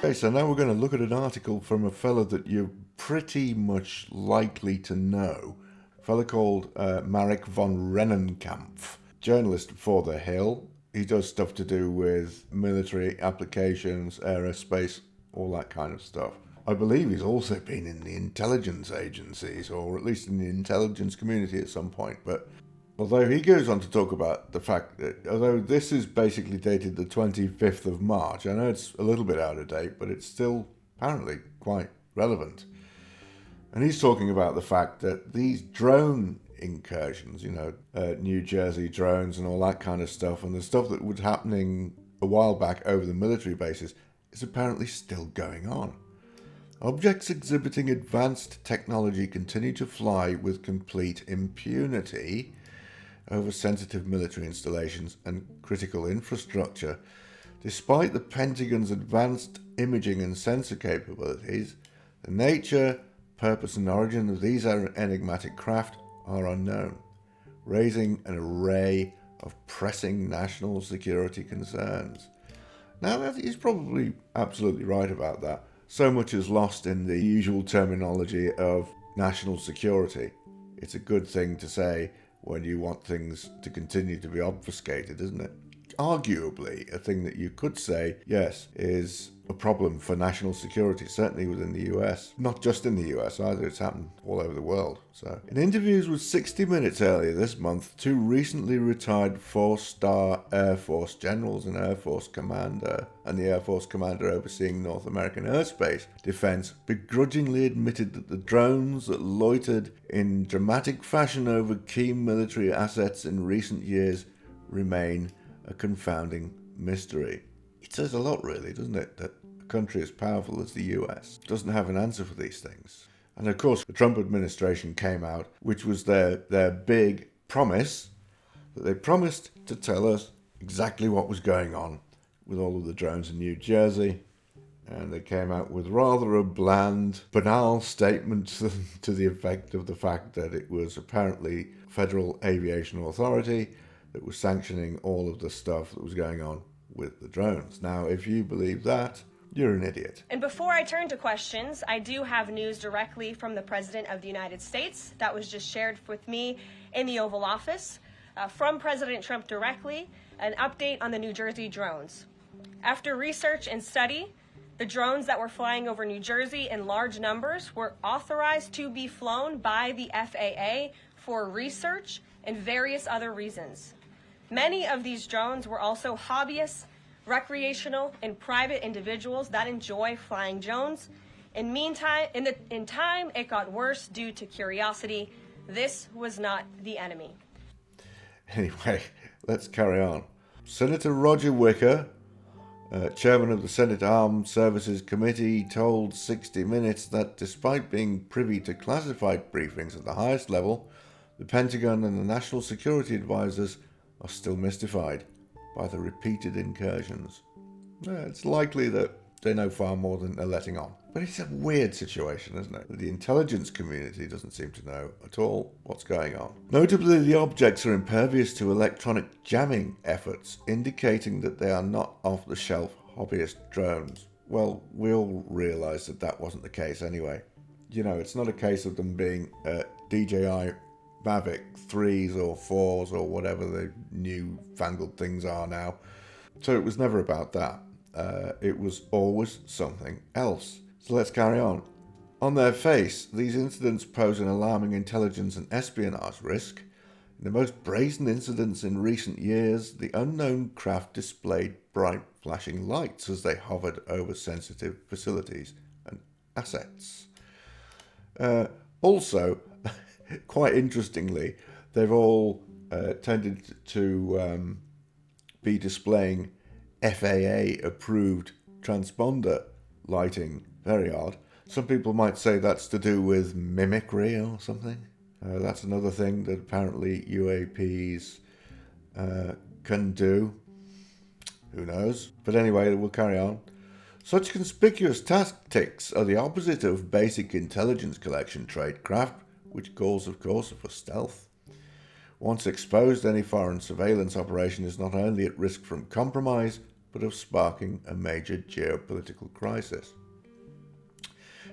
Okay, so now we're going to look at an article from a fella that you're pretty much likely to know. A fella called MARIK von Rennenkampf, journalist for The Hill. He does stuff to do with military applications, aerospace, all that kind of stuff. I believe he's also been in the intelligence agencies, or at least in the intelligence community at some point. But although he goes on to talk about the fact that, although this is basically dated the 25th of March, I know it's a little bit out of date, but it's still apparently quite relevant. And he's talking about the fact that these drone incursions, New Jersey drones and all that kind of stuff, and the stuff that was happening a while back over the military bases, is apparently still going on. Objects exhibiting advanced technology continue to fly with complete impunity over sensitive military installations and critical infrastructure. Despite the Pentagon's advanced imaging and sensor capabilities, the nature, purpose and origin of these enigmatic craft are unknown, raising an array of pressing national security concerns. Now, he's probably absolutely right about that. So much is lost in the usual terminology of national security. It's a good thing to say when you want things to continue to be obfuscated, isn't it? Arguably, a thing that you could say, yes, is a problem for national security, certainly within the US. Not just in the US either, it's happened all over the world. So, in interviews with 60 Minutes earlier this month, two recently retired 4-star Air Force generals and Air Force commander and the Air Force commander overseeing North American airspace defense begrudgingly admitted that the drones that loitered in dramatic fashion over key military assets in recent years remain a confounding mystery. It says a lot, really, doesn't it, that a country as powerful as the US doesn't have an answer for these things. And of course, the Trump administration came out, which was their big promise, that they promised to tell us exactly what was going on with all of the drones in New Jersey. And they came out with rather a bland, banal statement to the effect of the fact that it was apparently Federal Aviation Authority that was sanctioning all of the stuff that was going on with the drones. Now, if you believe that, you're an idiot. And before I turn to questions, I do have news directly from the President of the United States that was just shared with me in the Oval Office. From President Trump directly, an update on the New Jersey drones. After research and study, the drones that were flying over New Jersey in large numbers were authorized to be flown by the FAA for research and various other reasons. Many of these drones were also hobbyists, recreational, and private individuals that enjoy flying drones. In time, it got worse due to curiosity. This was not the enemy. Anyway, let's carry on. Senator Roger Wicker, chairman of the Senate Armed Services Committee, told 60 Minutes that despite being privy to classified briefings at the highest level, the Pentagon and the national security advisors are still mystified by the repeated incursions. It's likely that they know far more than they're letting on. But it's a weird situation, isn't it? The intelligence community doesn't seem to know at all what's going on. Notably, the objects are impervious to electronic jamming efforts, indicating that they are not off-the-shelf hobbyist drones. Well, we all realise that wasn't the case anyway. It's not a case of them being DJI Mavic 3s or 4s or whatever the new fangled things are now. So it was never about that. It was always something else. So let's carry on. On their face, these incidents pose an alarming intelligence and espionage risk. In the most brazen incidents in recent years, the unknown craft displayed bright flashing lights as they hovered over sensitive facilities and assets. Also, quite interestingly, they've all tended to be displaying FAA-approved transponder lighting. Very odd. Some people might say that's to do with mimicry or something. That's another thing that apparently UAPs can do. Who knows? But anyway, we'll carry on. Such conspicuous tactics are the opposite of basic intelligence collection tradecraft, which calls, of course, for stealth. Once exposed, any foreign surveillance operation is not only at risk from compromise, but of sparking a major geopolitical crisis.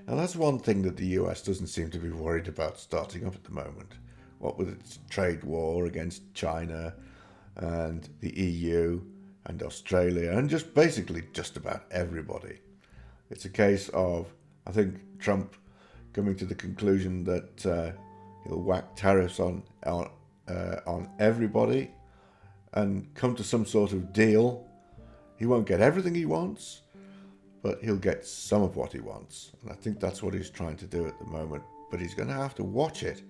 Now that's one thing that the US doesn't seem to be worried about starting up at the moment. What with its trade war against China and the EU and Australia and just basically just about everybody. It's a case of, I think, Trump coming to the conclusion that he'll whack tariffs on everybody and come to some sort of deal. He won't get everything he wants, but he'll get some of what he wants. And I think that's what he's trying to do at the moment. But he's going to have to watch it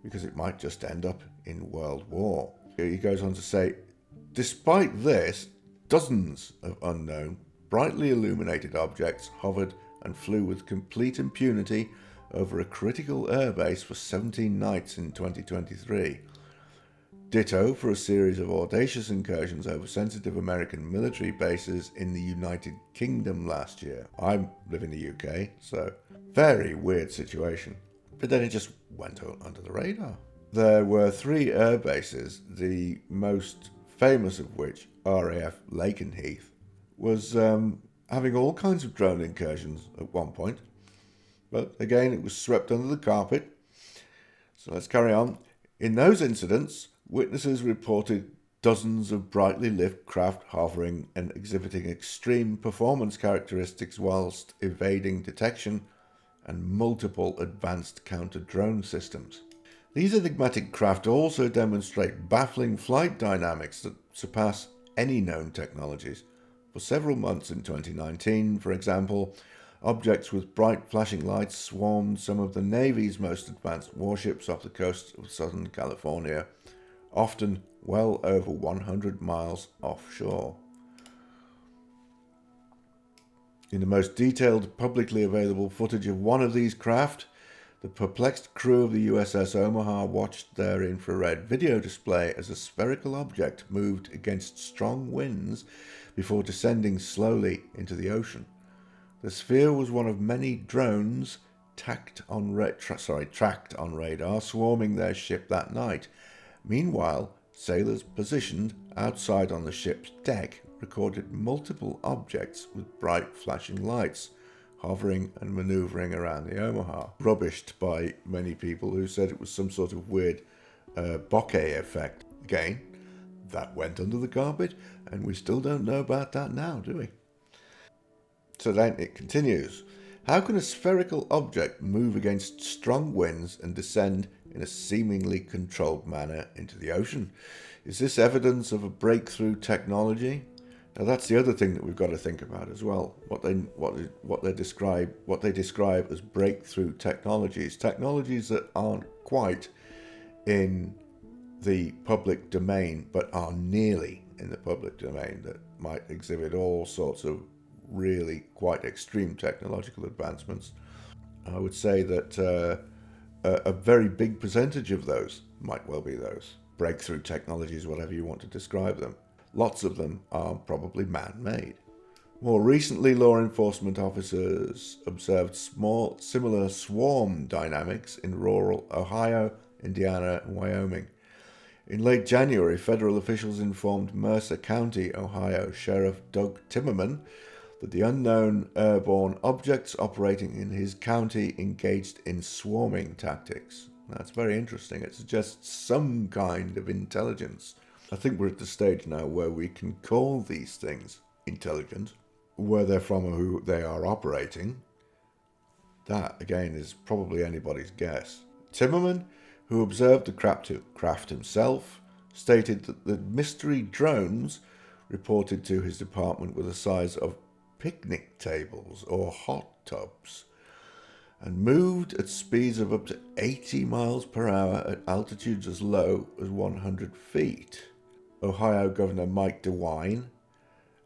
because it might just end up in world war. He goes on to say, despite this, dozens of unknown, brightly illuminated objects hovered and flew with complete impunity over a critical airbase for 17 nights in 2023. Ditto for a series of audacious incursions over sensitive American military bases in the United Kingdom last year. I live in the UK, so very weird situation. But then it just went under the radar. There were 3 air bases, the most famous of which, RAF Lakenheath, was having all kinds of drone incursions at one point. But again, it was swept under the carpet. So let's carry on. In those incidents, witnesses reported dozens of brightly lit craft hovering and exhibiting extreme performance characteristics whilst evading detection and multiple advanced counter-drone systems. These enigmatic craft also demonstrate baffling flight dynamics that surpass any known technologies. For several months in 2019, for example, objects with bright flashing lights swarmed some of the Navy's most advanced warships off the coast of Southern California, often well over 100 miles offshore. In the most detailed publicly available footage of one of these craft, the perplexed crew of the USS Omaha watched their infrared video display as a spherical object moved against strong winds before descending slowly into the ocean. The sphere was one of many drones tracked on radar swarming their ship that night. Meanwhile, sailors positioned outside on the ship's deck recorded multiple objects with bright flashing lights hovering and manoeuvring around the Omaha, rubbished by many people who said it was some sort of weird bokeh effect. Again, that went under the carpet, and we still don't know about that now, do we? So then it continues. How can a spherical object move against strong winds and descend in a seemingly controlled manner into the ocean? Is this evidence of a breakthrough technology? Now that's the other thing that we've got to think about as well. What they describe as breakthrough technologies that aren't quite in the public domain, but are nearly in the public domain, that might exhibit all sorts of really quite extreme technological advancements. I would say that a very big percentage of those might well be those breakthrough technologies, whatever you want to describe them. Lots of them are probably man-made. More recently, law enforcement officers observed similar swarm dynamics in rural Ohio, Indiana, and Wyoming. In late January, federal officials informed Mercer County, Ohio Sheriff Doug Timmerman that the unknown airborne objects operating in his county engaged in swarming tactics. That's very interesting. It suggests some kind of intelligence. I think we're at the stage now where we can call these things intelligent. Where they're from or who they are operating, that, again, is probably anybody's guess. Timmerman, who observed the craft himself, stated that the mystery drones reported to his department were the size of picnic tables or hot tubs and moved at speeds of up to 80 miles per hour at altitudes as low as 100 feet. Ohio Governor Mike DeWine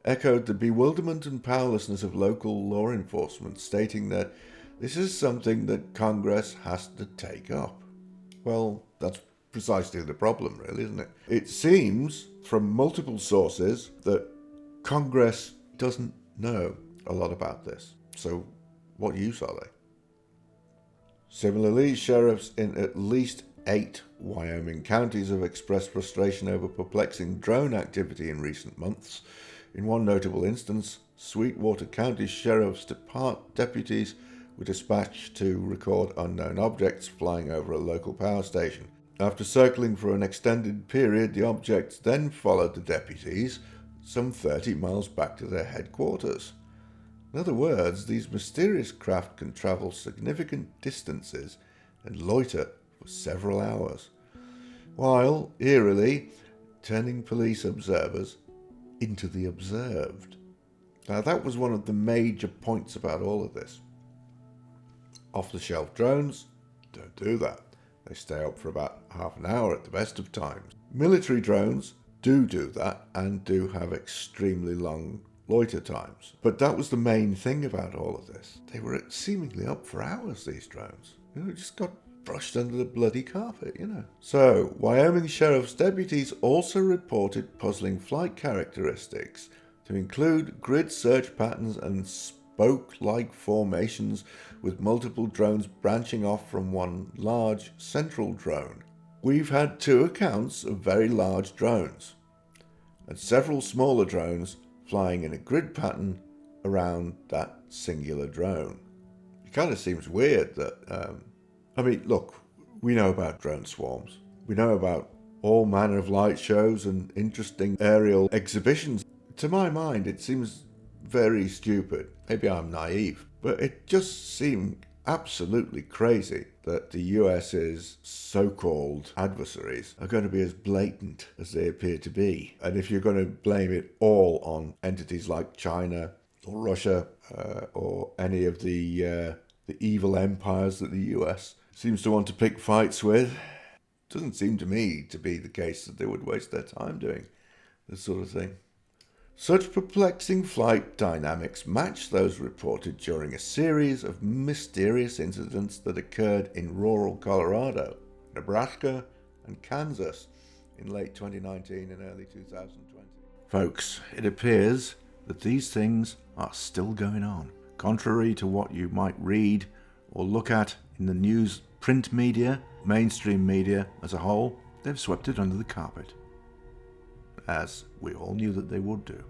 echoed the bewilderment and powerlessness of local law enforcement, stating that this is something that Congress has to take up. Well, that's precisely the problem, really, isn't it? It seems from multiple sources that Congress doesn't know a lot about this. So what use are they? Similarly, sheriffs in at least 8 Wyoming counties have expressed frustration over perplexing drone activity in recent months, In one notable instance, Sweetwater County Sheriff's Department deputies were dispatched to record unknown objects flying over a local power station. After circling for an extended period, the objects then followed the deputies some 30 miles back to their headquarters. In other words, these mysterious craft can travel significant distances and loiter for several hours, while, eerily, turning police observers into the observed. Now, that was one of the major points about all of this. Off-the-shelf drones don't do that. They stay up for about half an hour at the best of times. Military drones do that and do have extremely long loiter times. But that was the main thing about all of this. They were seemingly up for hours, these drones. Just got brushed under the bloody carpet, So, Wyoming Sheriff's deputies also reported puzzling flight characteristics to include grid search patterns and spoke-like formations with multiple drones branching off from one large central drone. We've had 2 accounts of very large drones and several smaller drones flying in a grid pattern around that singular drone. It kind of seems weird that look, we know about drone swarms. We know about all manner of light shows and interesting aerial exhibitions. To my mind, it seems very stupid. Maybe I'm naive, but it just seemed absolutely crazy that the US's so-called adversaries are going to be as blatant as they appear to be. And if you're going to blame it all on entities like China or Russia or any of the evil empires that the US seems to want to pick fights with, it doesn't seem to me to be the case that they would waste their time doing this sort of thing. Such perplexing flight dynamics match those reported during a series of mysterious incidents that occurred in rural Colorado, Nebraska, and Kansas in late 2019 and early 2020. Folks, it appears that these things are still going on. Contrary to what you might read or look at in the news, print media, mainstream media as a whole, they've swept it under the carpet, as we all knew that they would do.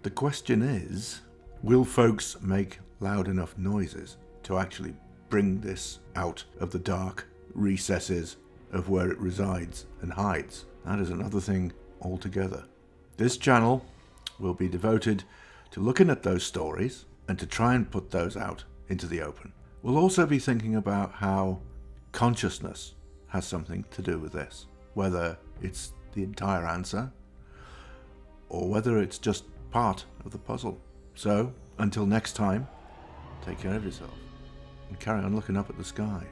The question is, will folks make loud enough noises to actually bring this out of the dark recesses of where it resides and hides? That is another thing altogether. This channel will be devoted to looking at those stories and to try and put those out into the open. We'll also be thinking about how consciousness has something to do with this, whether it's the entire answer or whether it's just part of the puzzle. So, until next time, take care of yourself and carry on looking up at the sky.